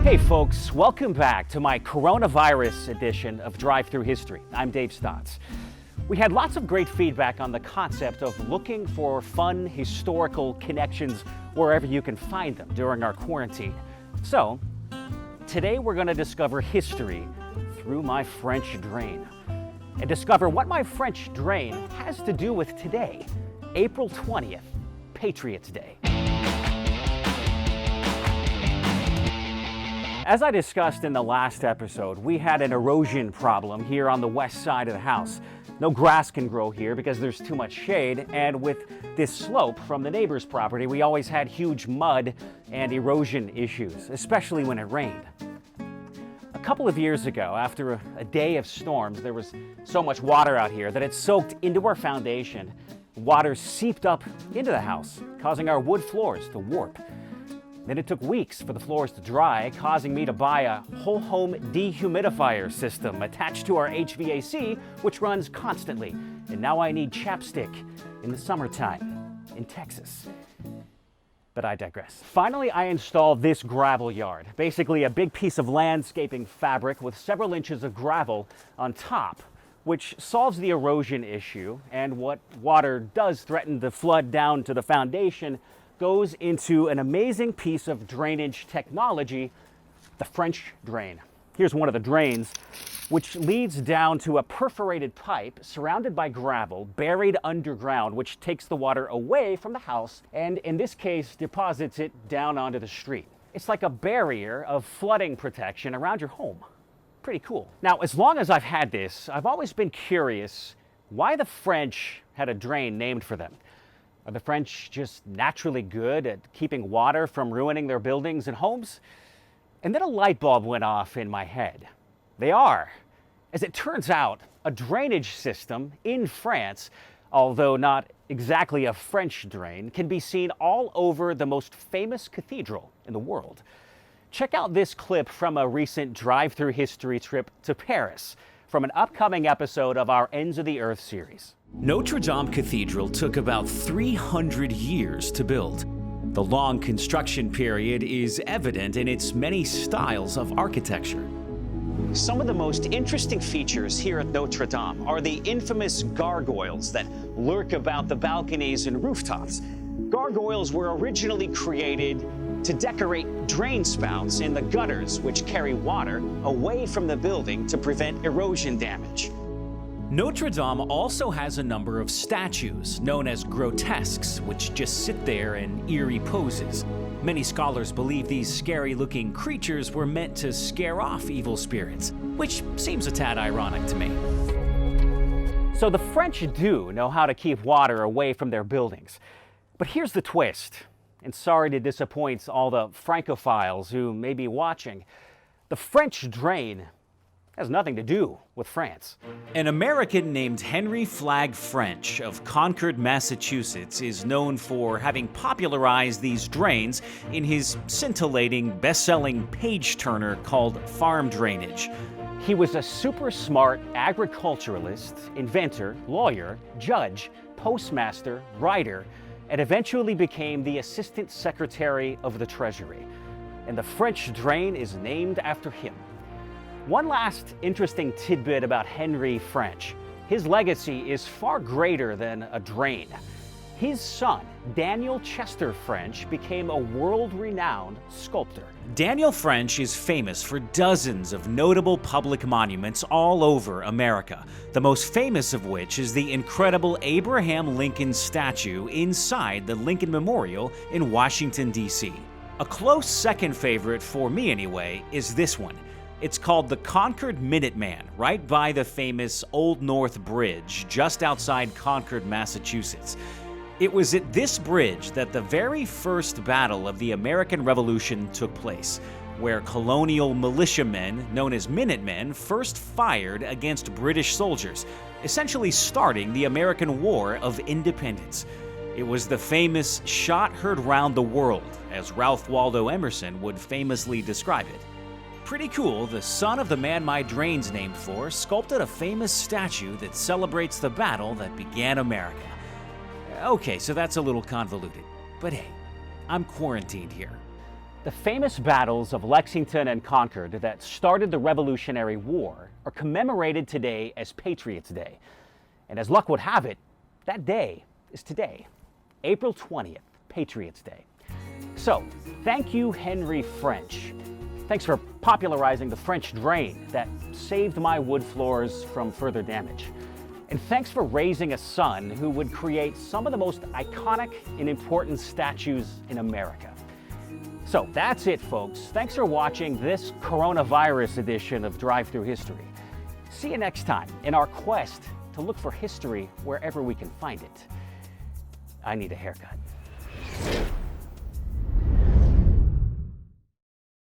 Hey folks, welcome back to my coronavirus edition of Drive Thru History. I'm Dave Stotts. We had lots of great feedback on the concept of looking for fun historical connections wherever you can find them during our quarantine. So, today we're going to discover history through my French drain and discover what my French drain has to do with today, April 20th, Patriots Day. As I discussed in the last episode, we had an erosion problem here on the west side of the house. No grass can grow here because there's too much shade, and with this slope from the neighbor's property, we always had huge mud and erosion issues, especially when it rained. A couple of years ago, after a day of storms, there was so much water out here that it soaked into our foundation. Water seeped up into the house, causing our wood floors to warp. Then it took weeks for the floors to dry, causing me to buy a whole home dehumidifier system attached to our HVAC, which runs constantly. And now I need chapstick in the summertime in Texas. But I digress. Finally, I installed this gravel yard, basically a big piece of landscaping fabric with several inches of gravel on top, which solves the erosion issue, and what water does threaten to flood down to the foundation goes into an amazing piece of drainage technology, the French drain. Here's one of the drains, which leads down to a perforated pipe surrounded by gravel buried underground, which takes the water away from the house and, in this case, deposits it down onto the street. It's like a barrier of flooding protection around your home. Pretty cool. Now, as long as I've had this, I've always been curious why the French had a drain named for them. Are the French just naturally good at keeping water from ruining their buildings and homes? And then a light bulb went off in my head. They are. As it turns out, a drainage system in France, although not exactly a French drain, can be seen all over the most famous cathedral in the world. Check out this clip from a recent Drive Thru History trip to Paris from an upcoming episode of our Ends of the Earth series. Notre Dame Cathedral took about 300 years to build. The long construction period is evident in its many styles of architecture. Some of the most interesting features here at Notre Dame are the infamous gargoyles that lurk about the balconies and rooftops. Gargoyles were originally created to decorate drain spouts in the gutters, which carry water away from the building to prevent erosion damage. Notre Dame also has a number of statues, known as grotesques, which just sit there in eerie poses. Many scholars believe these scary-looking creatures were meant to scare off evil spirits, which seems a tad ironic to me. So the French do know how to keep water away from their buildings. But here's the twist, and sorry to disappoint all the Francophiles who may be watching. The French drain has nothing to do with France. An American named Henry Flagg French of Concord, Massachusetts is known for having popularized these drains in his scintillating, best-selling page-turner called Farm Drainage. He was a super smart agriculturalist, inventor, lawyer, judge, postmaster, writer, and eventually became the Assistant Secretary of the Treasury. And the French drain is named after him. One last interesting tidbit about Henry French. His legacy is far greater than a drain. His son, Daniel Chester French, became a world-renowned sculptor. Daniel French is famous for dozens of notable public monuments all over America, the most famous of which is the incredible Abraham Lincoln statue inside the Lincoln Memorial in Washington, D.C. A close second favorite, for me anyway, is this one. It's called the Concord Minuteman, right by the famous Old North Bridge, just outside Concord, Massachusetts. It was at this bridge that the very first battle of the American Revolution took place, where colonial militiamen, known as Minutemen, first fired against British soldiers, essentially starting the American War of Independence. It was the famous shot heard round the world, as Ralph Waldo Emerson would famously describe it. Pretty cool, the son of the man my drain's named for sculpted a famous statue that celebrates the battle that began America. Okay, so that's a little convoluted, but hey, I'm quarantined here. The famous battles of Lexington and Concord that started the Revolutionary War are commemorated today as Patriots' Day. And as luck would have it, that day is today, April 20th, Patriots' Day. So, thank you, Henry French. Thanks for popularizing the French drain that saved my wood floors from further damage. And thanks for raising a son who would create some of the most iconic and important statues in America. So that's it, folks. Thanks for watching this coronavirus edition of Drive Thru History. See you next time in our quest to look for history wherever we can find it. I need a haircut.